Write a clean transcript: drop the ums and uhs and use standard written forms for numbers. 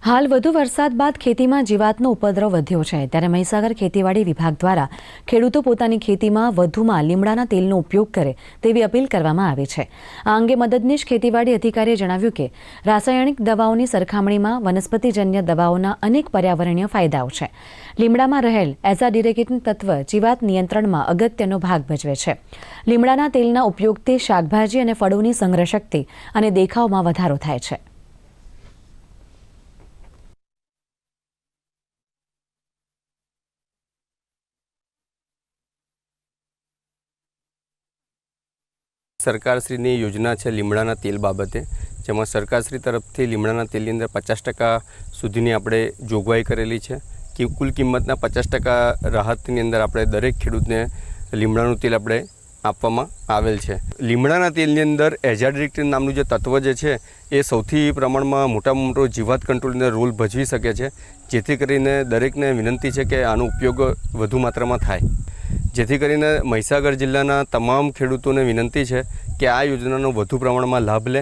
હાલ વધુ વરસાદ બાદ ખેતીમાં જીવાતનો ઉપદ્રવ વધ્યો છે, ત્યારે મહીસાગર ખેતીવાડી વિભાગ દ્વારા ખેડૂતો પોતાની ખેતીમાં વધુમાં લીમડાના તેલનો ઉપયોગ કરે તેવી અપીલ કરવામાં આવી છે। આ અંગે મદદનીશ ખેતીવાડી અધિકારીએ જણાવ્યું કે રાસાયણિક દવાઓની સરખામણીમાં વનસ્પતિજન્ય દવાઓના અનેક પર્યાવરણીય ફાયદાઓ છે। લીમડામાં રહેલ એઝાડિરેક્ટિન તત્વ જીવાત નિયંત્રણમાં અગત્યનો ભાગ ભજવે છે। લીમડાના તેલના ઉપયોગથી શાકભાજી અને ફળોની સંગ્રહ શક્તિ અને દેખાવમાં વધારો થાય છે। સરકારશ્રીની યોजना છે લીમડાના તેલ બાબતે, જેમાં સરકારશ્રી તરફથી લીમડાના તેલની અંદર 50% સુધીની આપણે જોગવાઈ કરેલી છે કે કુલ કિંમતના 50% રાહતની અંદર આપણે દરેક ખેડૂતને લીમડાનું તેલ આપણે આપવામાં આવેલ છે। લીમડાના તેલની અંદર એઝાડિરેક્ટિન નામનું જે તત્વ જે છે એ સૌથી પ્રમાણમાં મોટામાં મોટો જીવાત કંટ્રોલની અંદર રોલ ભજવી શકે છે, જેથી કરીને દરેકને વિનંતી છે કે આનો ઉપયોગ વધુ માત્રામાં થાય, જેથી કરીને મહીસાગર જિલ્લાના તમામ ખેડૂતોને વિનંતી છે કે આ યોજનાનો વધુ પ્રમાણમાં લાભ લે